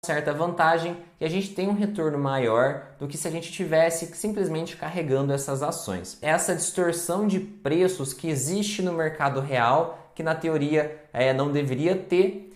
certa vantagem e a gente tem um retorno maior do que se a gente tivesse simplesmente carregando essas ações. Essa distorção de preços que existe no mercado real, que na teoria não deveria ter,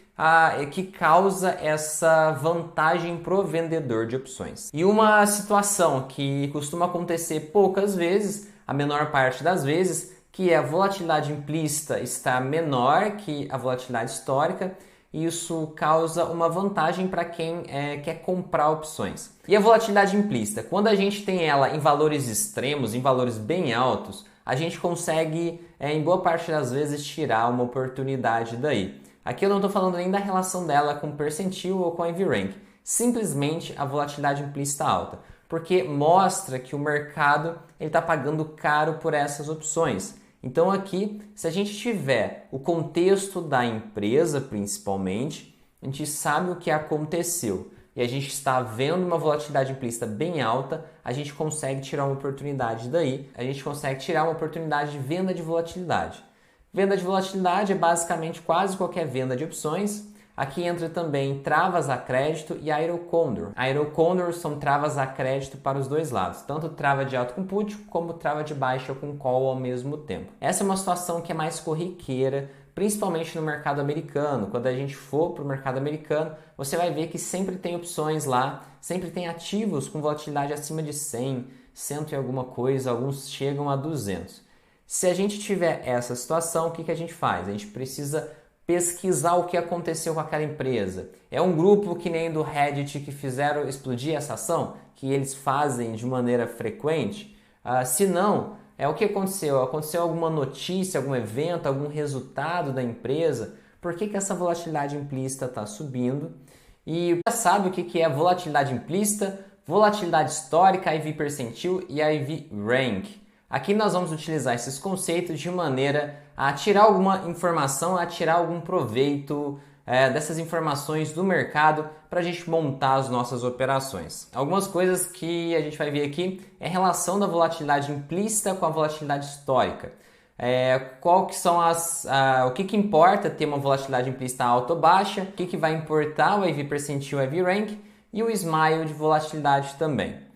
que causa essa vantagem pro vendedor de opções. E uma situação que costuma acontecer poucas vezes, a menor parte das vezes, que a volatilidade implícita está menor que a volatilidade histórica. Isso causa uma vantagem para quem quer comprar opções. E a volatilidade implícita? Quando a gente tem ela em valores extremos, em valores bem altos, a gente consegue, em boa parte das vezes, tirar uma oportunidade daí. Aqui eu não estou falando nem da relação dela com percentil ou com a EV-Rank, simplesmente a volatilidade implícita alta, porque mostra que o mercado está pagando caro por essas opções. Então aqui, se a gente tiver o contexto da empresa principalmente, a gente sabe o que aconteceu e a gente está vendo uma volatilidade implícita bem alta, a gente consegue tirar uma oportunidade daí, a gente consegue tirar uma oportunidade de venda de volatilidade. Venda de volatilidade é basicamente quase qualquer venda de opções. Aqui entra também travas a crédito e Aerocondor. Aerocondor são travas a crédito para os dois lados, tanto trava de alto com put como trava de baixa com call ao mesmo tempo. Essa é uma situação que é mais corriqueira, principalmente no mercado americano. Quando a gente for para o mercado americano, você vai ver que sempre tem opções lá, sempre tem ativos com volatilidade acima de 100, 100 e alguma coisa, alguns chegam a 200. Se a gente tiver essa situação, o que a gente faz? A gente precisa pesquisar o que aconteceu com aquela empresa. É um grupo que nem do Reddit que fizeram explodir essa ação, que eles fazem de maneira frequente? Se não, o que aconteceu? Aconteceu alguma notícia, algum evento, algum resultado da empresa? Por que essa volatilidade implícita está subindo? E já sabe o que é volatilidade implícita, volatilidade histórica, IV percentil e IV rank. Aqui nós vamos utilizar esses conceitos de maneira a tirar alguma informação, a tirar algum proveito dessas informações do mercado para a gente montar as nossas operações. Algumas coisas que a gente vai ver aqui é a relação da volatilidade implícita com a volatilidade histórica. Qual que são o que importa ter uma volatilidade implícita alta ou baixa, o que vai importar o IV percentil, o IV rank e o smile de volatilidade também.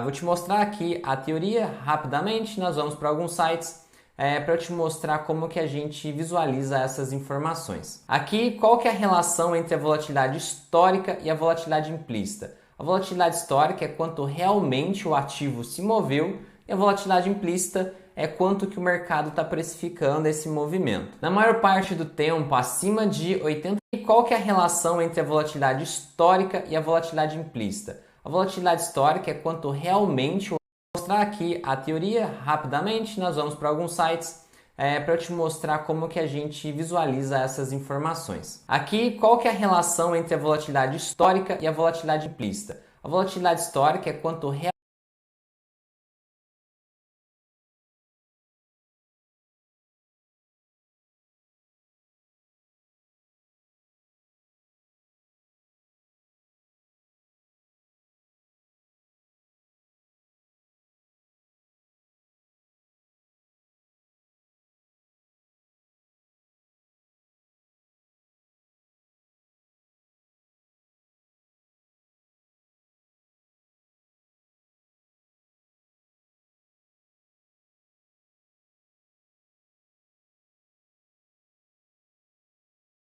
Vou te mostrar aqui a teoria rapidamente, nós vamos para alguns sites para eu te mostrar como que a gente visualiza essas informações. Aqui, qual que é a relação entre a volatilidade histórica e a volatilidade implícita? A volatilidade histórica é quanto realmente o ativo se moveu e a volatilidade implícita é quanto que o mercado está precificando esse movimento. Na maior parte do tempo, acima de 80%. E qual que é a relação entre a volatilidade histórica e a volatilidade implícita? A volatilidade histórica é quanto realmente... Vou mostrar aqui a teoria rapidamente, nós vamos para alguns sites para eu te mostrar como que a gente visualiza essas informações. Aqui, qual que é a relação entre a volatilidade histórica e a volatilidade implícita? A volatilidade histórica é quanto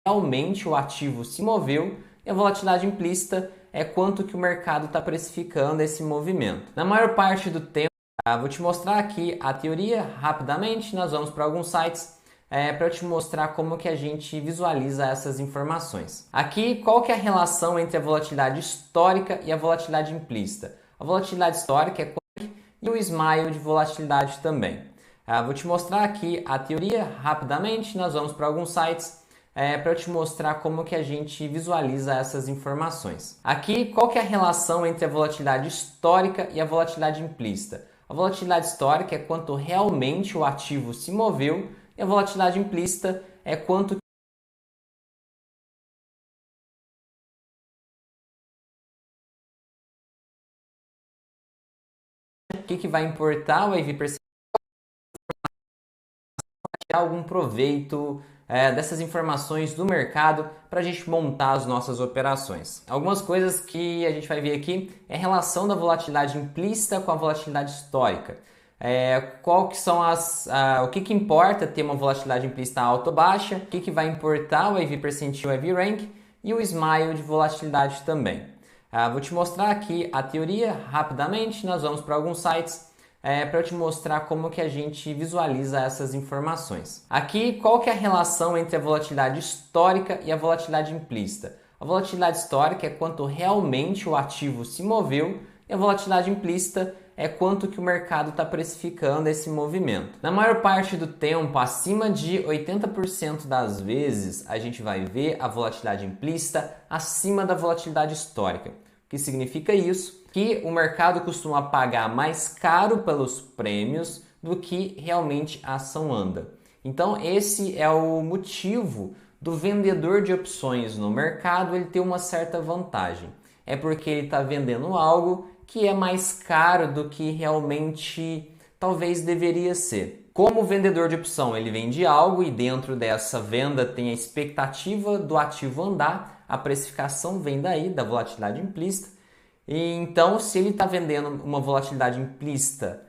realmente o ativo se moveu e a volatilidade implícita é quanto que o mercado está precificando esse movimento. Na maior parte do tempo, vou te mostrar aqui a teoria rapidamente, nós vamos para alguns sites para eu te mostrar como que a gente visualiza essas informações. Aqui, qual que é a relação entre a volatilidade histórica e a volatilidade implícita? A volatilidade histórica é quanto e o smile de volatilidade também. Vou te mostrar aqui a teoria rapidamente, nós vamos para alguns sites para eu te mostrar como que a gente visualiza essas informações. Aqui, qual que é a relação entre a volatilidade histórica e a volatilidade implícita? A volatilidade histórica é quanto realmente o ativo se moveu e a volatilidade implícita é quanto que vai importar o IV percentual, tirar algum proveito dessas informações do mercado para a gente montar as nossas operações. Algumas coisas que a gente vai ver aqui é a relação da volatilidade implícita com a volatilidade histórica. Qual que são o que importa ter uma volatilidade implícita alta ou baixa, o que vai importar o EV percentil, o EV rank e o Smile de volatilidade também. Vou te mostrar aqui a teoria rapidamente, nós vamos para alguns sites para eu te mostrar como que a gente visualiza essas informações. Aqui, qual que é a relação entre a volatilidade histórica e a volatilidade implícita? A volatilidade histórica é quanto realmente o ativo se moveu e a volatilidade implícita é quanto que o mercado está precificando esse movimento. Na maior parte do tempo, acima de 80% das vezes, a gente vai ver a volatilidade implícita acima da volatilidade histórica. O que significa isso? Que o mercado costuma pagar mais caro pelos prêmios do que realmente a ação anda. Então, esse é o motivo do vendedor de opções no mercado ele ter uma certa vantagem. É porque ele está vendendo algo que é mais caro do que realmente talvez deveria ser. Como vendedor de opção, ele vende algo e dentro dessa venda tem a expectativa do ativo andar, a precificação vem daí, da volatilidade implícita. E então, se ele está vendendo uma volatilidade implícita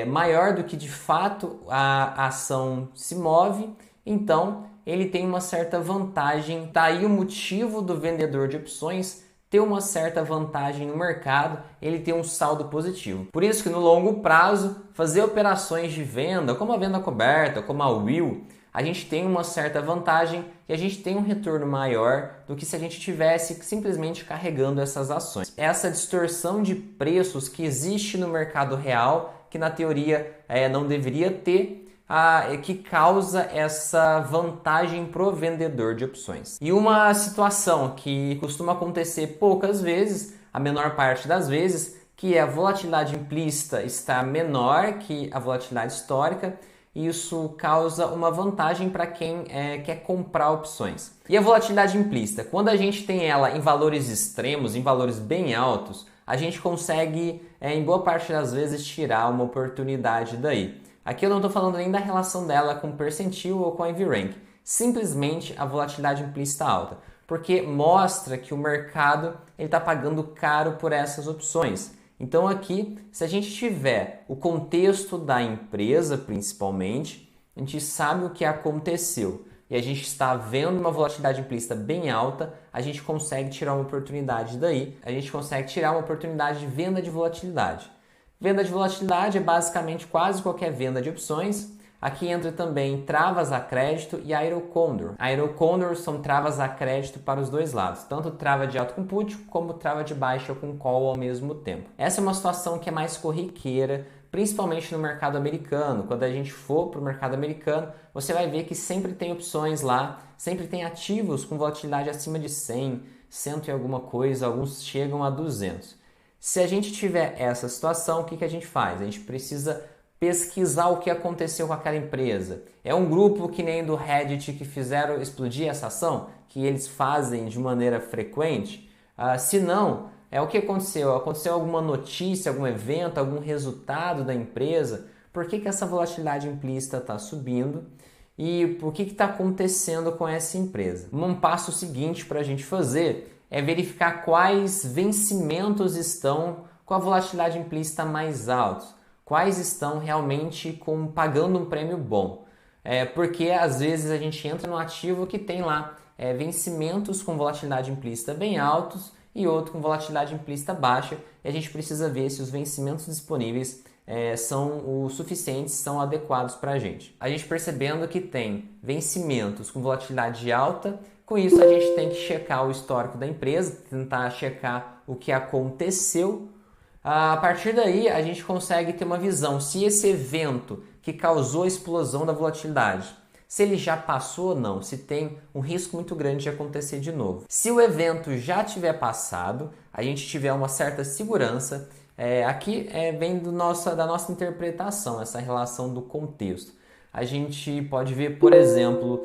maior do que de fato a ação se move, então ele tem uma certa vantagem. Está aí o motivo do vendedor de opções ter uma certa vantagem no mercado, ele tem um saldo positivo. Por isso que no longo prazo, fazer operações de venda, como a venda coberta, como a Will, a gente tem uma certa vantagem e a gente tem um retorno maior do que se a gente tivesse simplesmente carregando essas ações. Essa distorção de preços que existe no mercado real, que na teoria não deveria ter, que causa essa vantagem pro vendedor de opções. E uma situação que costuma acontecer poucas vezes, a menor parte das vezes, que é a volatilidade implícita está menor que a volatilidade histórica, e isso causa uma vantagem para quem quer comprar opções. E a volatilidade implícita, quando a gente tem ela em valores extremos, em valores bem altos, a gente consegue, em boa parte das vezes, tirar uma oportunidade daí. Aqui eu não estou falando nem da relação dela com o percentil ou com a EV rank, simplesmente a volatilidade implícita alta, porque mostra que o mercado está pagando caro por essas opções. Então aqui, se a gente tiver o contexto da empresa principalmente, a gente sabe o que aconteceu e a gente está vendo uma volatilidade implícita bem alta, a gente consegue tirar uma oportunidade daí, a gente consegue tirar uma oportunidade de venda de volatilidade. Venda de volatilidade é basicamente quase qualquer venda de opções. Aqui entra também travas a crédito e Aero Condor. Aero Condor são travas a crédito para os dois lados, tanto trava de alto com put como trava de baixa com call ao mesmo tempo. Essa é uma situação que é mais corriqueira, principalmente no mercado americano. Quando a gente for para o mercado americano, você vai ver que sempre tem opções lá, sempre tem ativos com volatilidade acima de 100, 100 e alguma coisa, alguns chegam a 200. Se a gente tiver essa situação, o que a gente faz? A gente precisa pesquisar o que aconteceu com aquela empresa. É um grupo que nem do Reddit que fizeram explodir essa ação, que eles fazem de maneira frequente? Se não, o que aconteceu? Aconteceu alguma notícia, algum evento, algum resultado da empresa? Por que essa volatilidade implícita está subindo? E o que está acontecendo com essa empresa? Um passo seguinte para a gente fazer é verificar quais vencimentos estão com a volatilidade implícita mais altos, quais estão realmente pagando um prêmio bom. Porque às vezes a gente entra no ativo que tem lá vencimentos com volatilidade implícita bem altos e outro com volatilidade implícita baixa, e a gente precisa ver se os vencimentos disponíveis são o suficientes, são adequados para a gente. A gente percebendo que tem vencimentos com volatilidade alta, com isso a gente tem que checar o histórico da empresa, tentar checar o que aconteceu. A partir daí a gente consegue ter uma visão se esse evento que causou a explosão da volatilidade, se ele já passou ou não, se tem um risco muito grande de acontecer de novo. Se o evento já tiver passado, a gente tiver uma certa segurança, aqui vem da nossa interpretação, essa relação do contexto. A gente pode ver, por exemplo,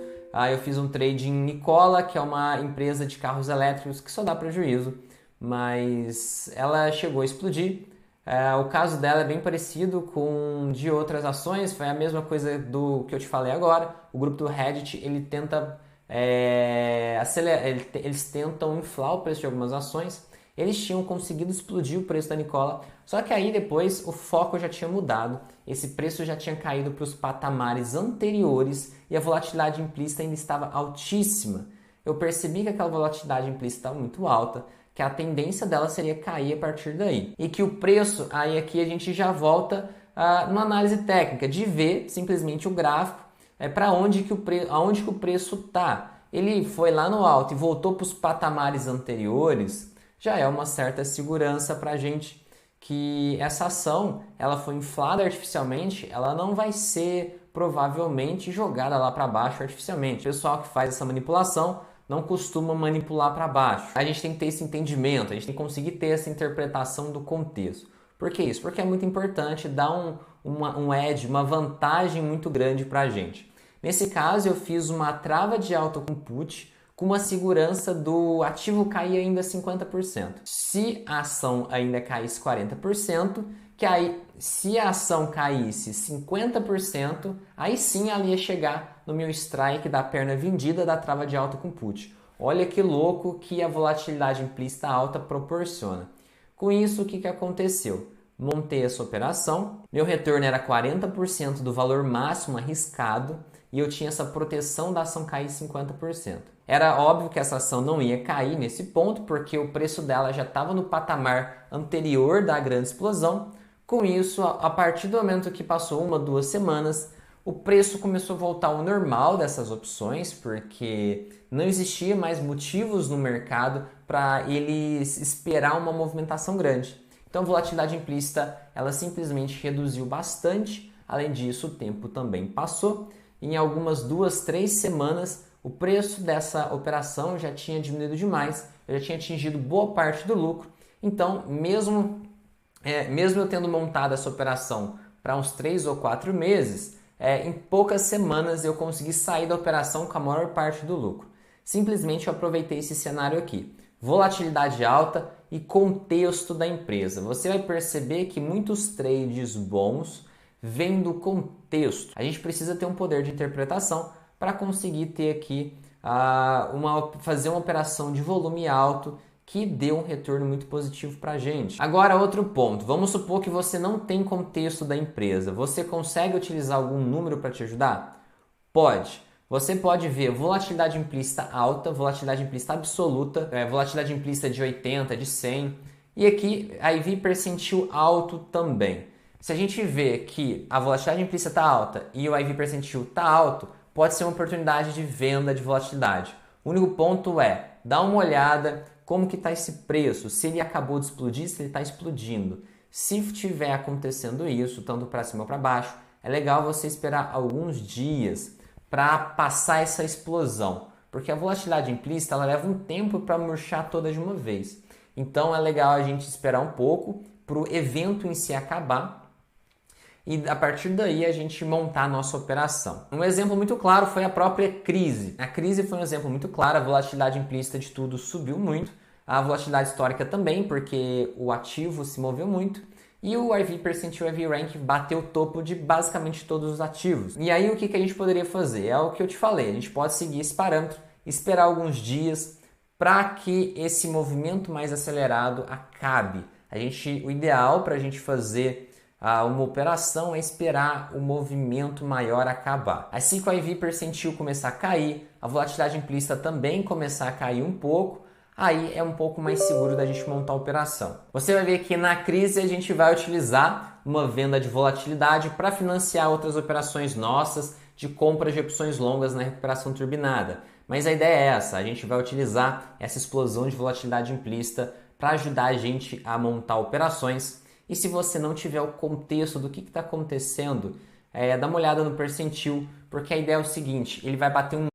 eu fiz um trade em Nikola, que é uma empresa de carros elétricos que só dá prejuízo, mas ela chegou a explodir. O caso dela é bem parecido com de outras ações, foi a mesma coisa do que eu te falei agora. O grupo do Reddit, ele tenta eles tentam inflar o preço de algumas ações. Eles tinham conseguido explodir o preço da Nikola, só que aí depois o foco já tinha mudado, esse preço já tinha caído para os patamares anteriores e a volatilidade implícita ainda estava altíssima. Eu percebi que aquela volatilidade implícita estava muito alta, que a tendência dela seria cair a partir daí. E que o preço, aí aqui a gente já volta numa análise técnica, de ver simplesmente o gráfico, para aonde que o preço está. Ele foi lá no alto e voltou para os patamares anteriores, já é uma certa segurança para a gente que essa ação ela foi inflada artificialmente, ela não vai ser provavelmente jogada lá para baixo artificialmente. O pessoal que faz essa manipulação não costuma manipular para baixo. A gente tem que ter esse entendimento, a gente tem que conseguir ter essa interpretação do contexto. Por que isso? Porque é muito importante dar um edge, uma vantagem muito grande para a gente. Nesse caso, eu fiz uma trava de alta com put com uma segurança do ativo cair ainda 50%. Se a ação ainda caísse 40%, que aí, se a ação caísse 50%, aí sim ela ia chegar no meu strike da perna vendida da trava de alta com put. Olha que louco que a volatilidade implícita alta proporciona. Com isso, o que aconteceu? Montei essa operação, meu retorno era 40% do valor máximo arriscado e eu tinha essa proteção da ação cair 50%. Era óbvio que essa ação não ia cair nesse ponto, porque o preço dela já estava no patamar anterior da grande explosão. Com isso, a partir do momento que passou 1, 2 semanas, o preço começou a voltar ao normal dessas opções, porque não existia mais motivos no mercado para eles esperar uma movimentação grande. Então a volatilidade implícita ela simplesmente reduziu bastante. Além disso, o tempo também passou. Em algumas 2, 3 semanas, o preço dessa operação já tinha diminuído demais, eu já tinha atingido boa parte do lucro. Então, mesmo eu tendo montado essa operação para uns 3 ou 4 meses, em poucas semanas eu consegui sair da operação com a maior parte do lucro. Simplesmente eu aproveitei esse cenário aqui. Volatilidade alta e contexto da empresa. Você vai perceber que muitos trades bons vêm do contexto. A gente precisa ter um poder de interpretação para conseguir ter aqui fazer uma operação de volume alto que dê um retorno muito positivo para a gente. Agora, outro ponto. Vamos supor que você não tem contexto da empresa. Você consegue utilizar algum número para te ajudar? Pode. Você pode ver volatilidade implícita alta, volatilidade implícita absoluta, volatilidade implícita de 80, de 100. E aqui a IV percentil alto também. Se a gente vê que a volatilidade implícita está alta e o IV percentil está alto, pode ser uma oportunidade de venda de volatilidade. O único ponto é dar uma olhada como que está esse preço, se ele acabou de explodir, se ele está explodindo. Se estiver acontecendo isso, tanto para cima ou para baixo, é legal você esperar alguns dias para passar essa explosão, porque a volatilidade implícita ela leva um tempo para murchar toda de uma vez. Então é legal a gente esperar um pouco para o evento em si acabar e a partir daí a gente montar a nossa operação. Um exemplo muito claro foi a própria crise. A crise foi um exemplo muito claro, a volatilidade implícita de tudo subiu muito, a volatilidade histórica também, porque o ativo se moveu muito, e o IV percentil IV rank bateu o topo de basicamente todos os ativos. E aí o que a gente poderia fazer? É o que eu te falei, a gente pode seguir esse parâmetro, esperar alguns dias para que esse movimento mais acelerado acabe. O ideal para a gente fazer uma operação é esperar o movimento maior acabar. Assim que o IV percentil começar a cair, a volatilidade implícita também começar a cair um pouco, aí é um pouco mais seguro da gente montar a operação. Você vai ver que na crise a gente vai utilizar uma venda de volatilidade para financiar outras operações nossas de compra de opções longas na recuperação turbinada. Mas a ideia é essa, a gente vai utilizar essa explosão de volatilidade implícita para ajudar a gente a montar operações. E se você não tiver o contexto do que está acontecendo, dá uma olhada no percentil, porque a ideia é o seguinte, ele vai bater um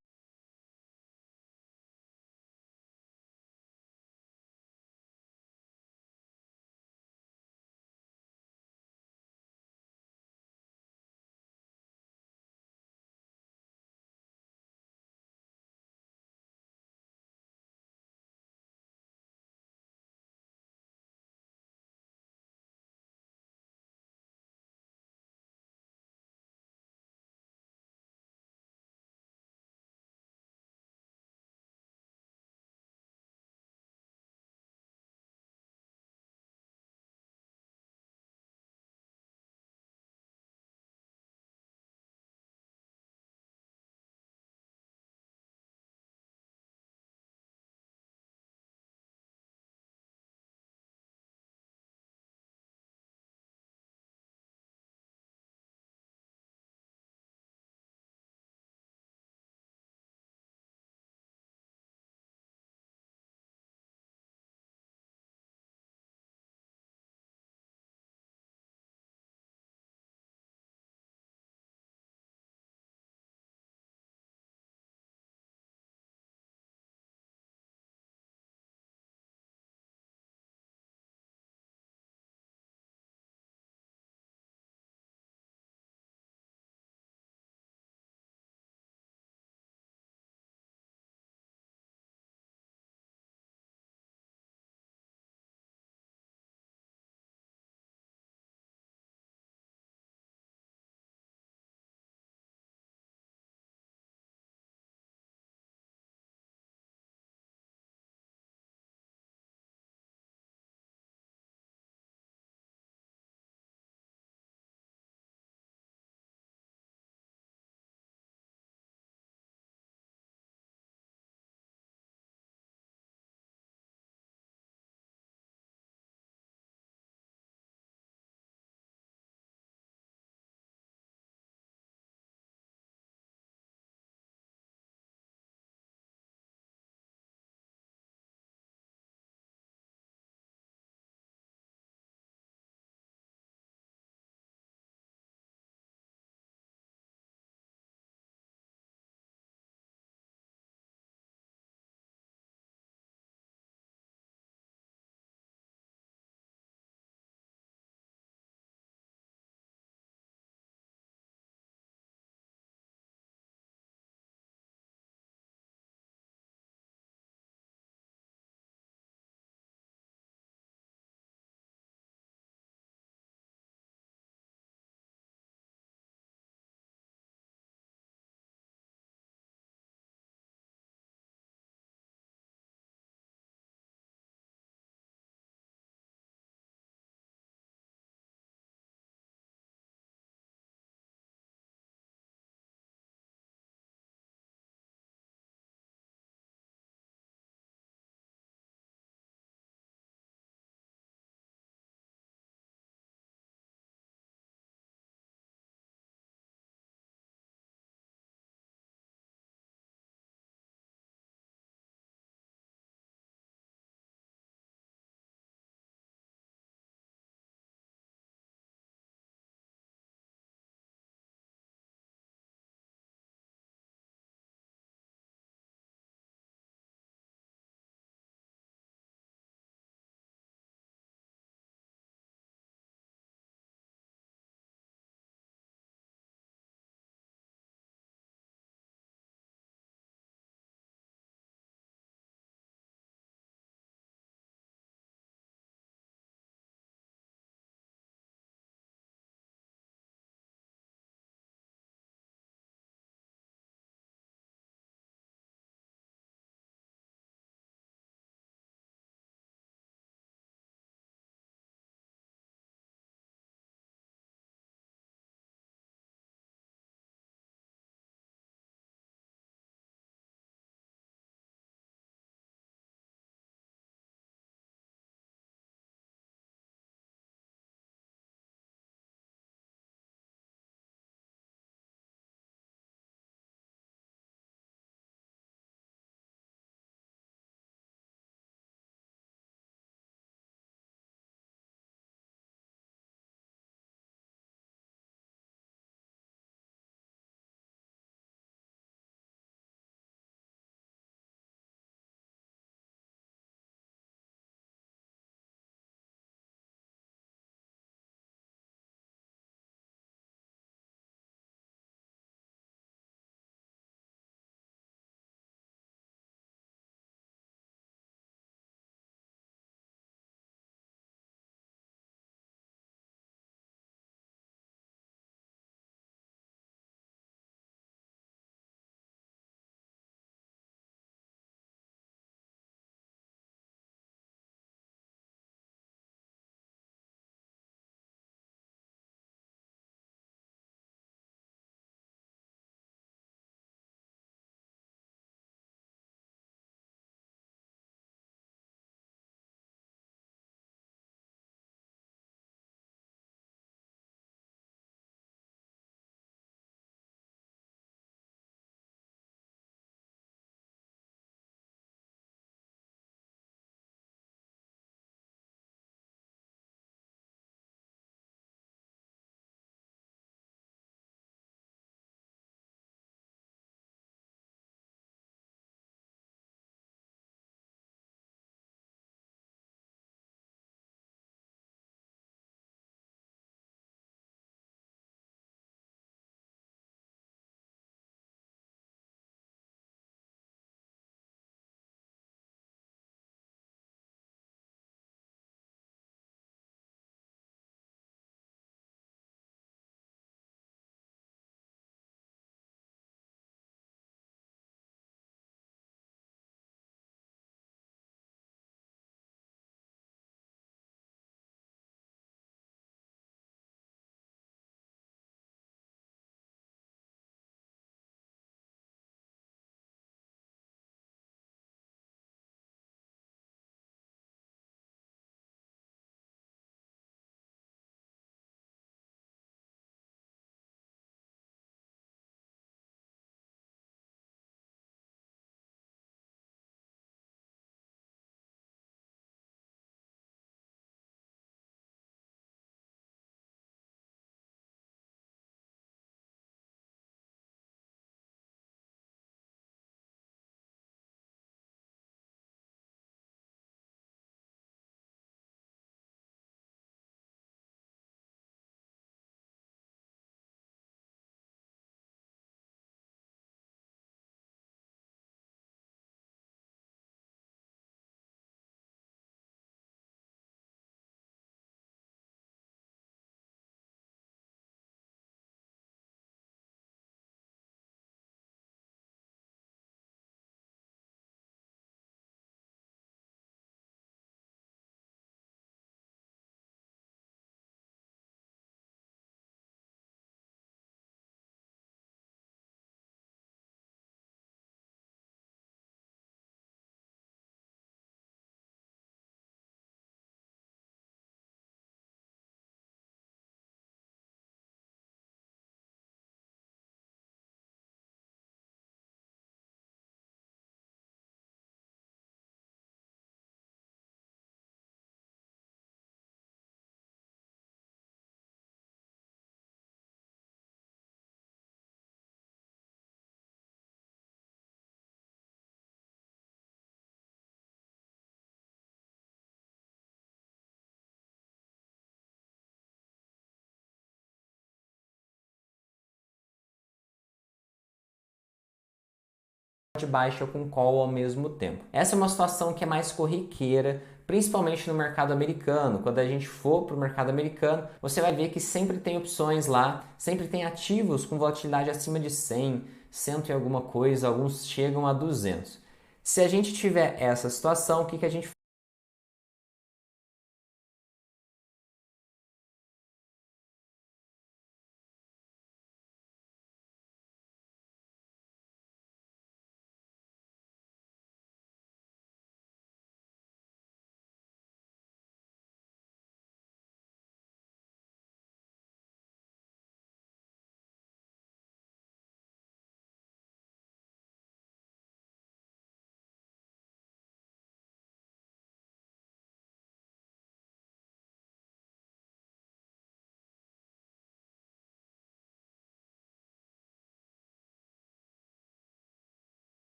de baixa com call ao mesmo tempo. Essa é uma situação que é mais corriqueira, principalmente no mercado americano. Quando a gente for para o mercado americano, você vai ver que sempre tem opções lá, sempre tem ativos com volatilidade acima de 100, 100 e alguma coisa, alguns chegam a 200. Se a gente tiver essa situação, o que a gente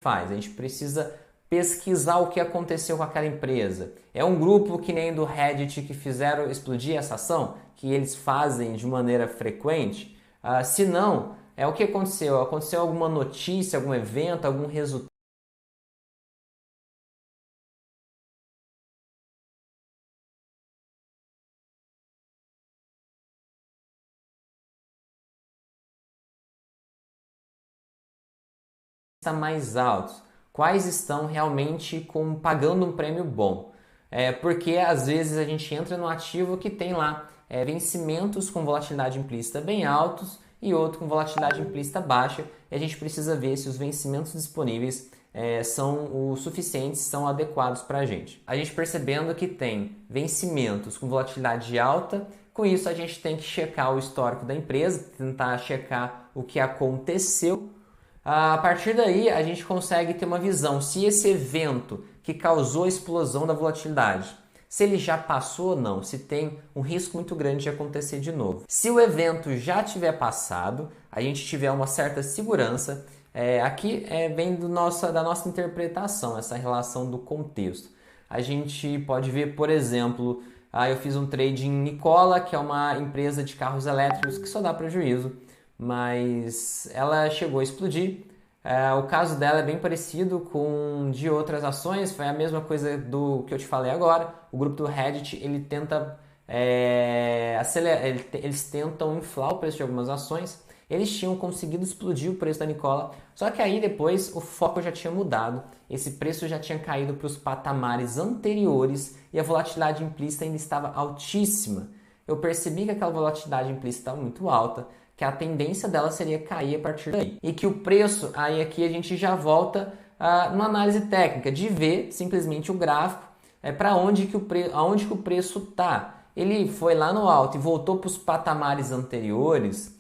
faz? A gente precisa pesquisar o que aconteceu com aquela empresa. É um grupo que nem do Reddit que fizeram explodir essa ação, que eles fazem de maneira frequente? Se não, é o que aconteceu? Aconteceu alguma notícia, algum evento, algum resultado mais altos? Quais estão realmente pagando um prêmio bom? Porque às vezes a gente entra no ativo que tem lá vencimentos com volatilidade implícita bem altos e outro com volatilidade implícita baixa, e a gente precisa ver se os vencimentos disponíveis são o suficientes, são adequados para a gente. A gente percebendo que tem vencimentos com volatilidade alta, com isso a gente tem que checar o histórico da empresa, tentar checar o que aconteceu. A partir daí, a gente consegue ter uma visão se esse evento que causou a explosão da volatilidade, se ele já passou ou não, se tem um risco muito grande de acontecer de novo. Se o evento já tiver passado, a gente tiver uma certa segurança, aqui vem da nossa interpretação, essa relação do contexto. A gente pode ver, por exemplo, eu fiz um trade em Nikola, que é uma empresa de carros elétricos que só dá prejuízo, mas ela chegou a explodir. O caso dela é bem parecido com de outras ações, foi a mesma coisa do que eu te falei agora. O grupo do Reddit, ele tenta eles tentam inflar o preço de algumas ações. Eles tinham conseguido explodir o preço da Nikola, só que aí depois o foco já tinha mudado, esse preço já tinha caído para os patamares anteriores e a volatilidade implícita ainda estava altíssima. Eu percebi que aquela volatilidade implícita estava muito alta, que a tendência dela seria cair a partir daí. E que o preço, aí aqui a gente já volta numa análise técnica, de ver simplesmente o gráfico, para onde que o preço está. Ele foi lá no alto e voltou para os patamares anteriores.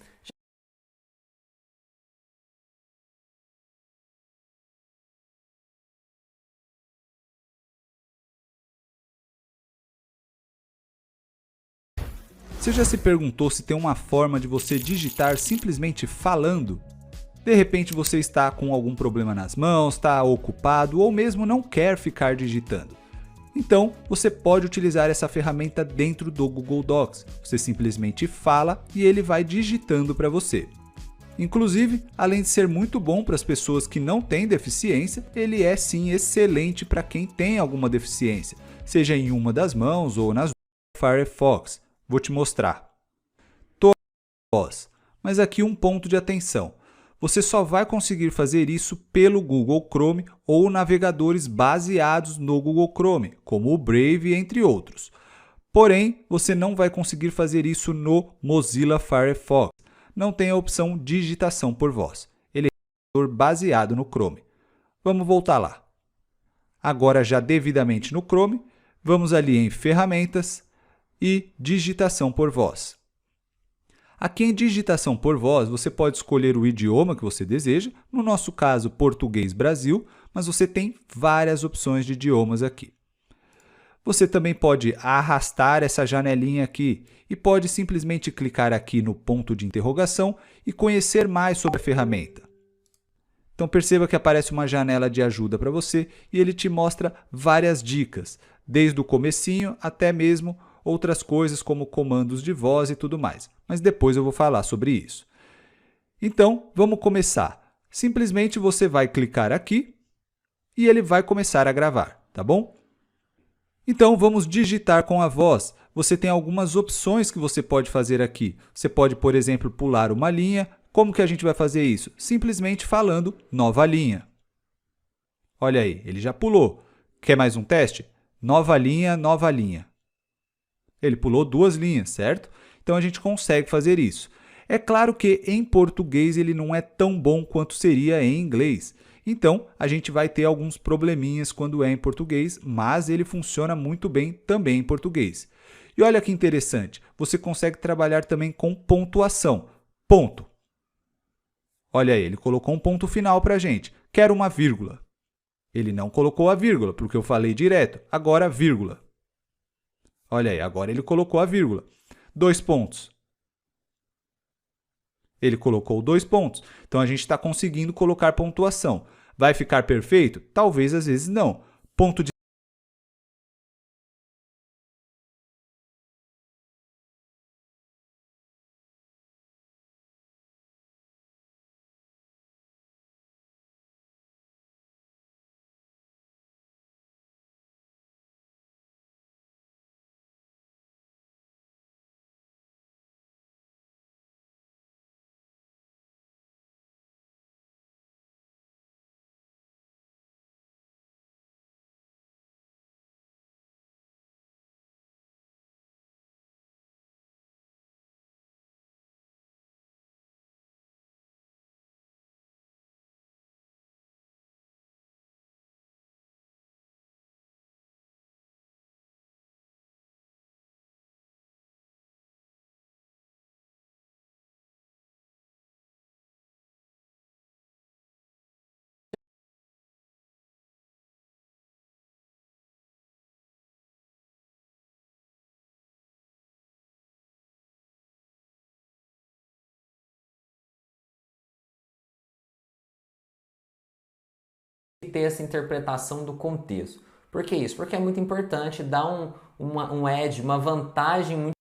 Você já se perguntou se tem uma forma de você digitar simplesmente falando? De repente você está com algum problema nas mãos, está ocupado ou mesmo não quer ficar digitando. Então, você pode utilizar essa ferramenta dentro do Google Docs. Você simplesmente fala e ele vai digitando para você. Inclusive, além de ser muito bom para as pessoas que não têm deficiência, ele é sim excelente para quem tem alguma deficiência, seja em uma das mãos ou nas Firefox. Vou te mostrar. Tô a voz, mas aqui um ponto de atenção. Você só vai conseguir fazer isso pelo Google Chrome ou navegadores baseados no Google Chrome, como o Brave, entre outros. Porém, você não vai conseguir fazer isso no Mozilla Firefox. Não tem a opção digitação por voz. Ele é baseado no Chrome. Vamos voltar lá. Agora, já devidamente no Chrome, vamos ali em Ferramentas e digitação por voz. Aqui em digitação por voz, você pode escolher o idioma que você deseja, no nosso caso, português Brasil, mas você tem várias opções de idiomas aqui. Você também pode arrastar essa janelinha aqui e pode simplesmente clicar aqui no ponto de interrogação e conhecer mais sobre a ferramenta. Então perceba que aparece uma janela de ajuda para você e ele te mostra várias dicas, desde o comecinho até mesmo outras coisas como comandos de voz e tudo mais. Mas depois eu vou falar sobre isso. Então, vamos começar. Simplesmente você vai clicar aqui e ele vai começar a gravar, tá bom? Então vamos digitar com a voz. Você tem algumas opções que você pode fazer aqui. Você pode, por exemplo, pular uma linha. Como que a gente vai fazer isso? Simplesmente falando nova linha. Olha aí, ele já pulou. Quer mais um teste? Nova linha, nova linha. Ele pulou 2 linhas, certo? Então a gente consegue fazer isso. É claro que em português ele não é tão bom quanto seria em inglês. Então a gente vai ter alguns probleminhas quando é em português, mas ele funciona muito bem também em português. E olha que interessante, você consegue trabalhar também com pontuação. Ponto. Olha aí, ele colocou um ponto final para a gente. Quero uma vírgula. Ele não colocou a vírgula, porque eu falei direto. Agora, vírgula. Olha aí, agora ele colocou a vírgula. 2 pontos. Ele colocou 2 pontos. Então, a gente está conseguindo colocar pontuação. Vai ficar perfeito? Talvez, às vezes, não. Ponto de ter essa interpretação do contexto. Por que isso? Porque é muito importante dar um edge, uma vantagem muito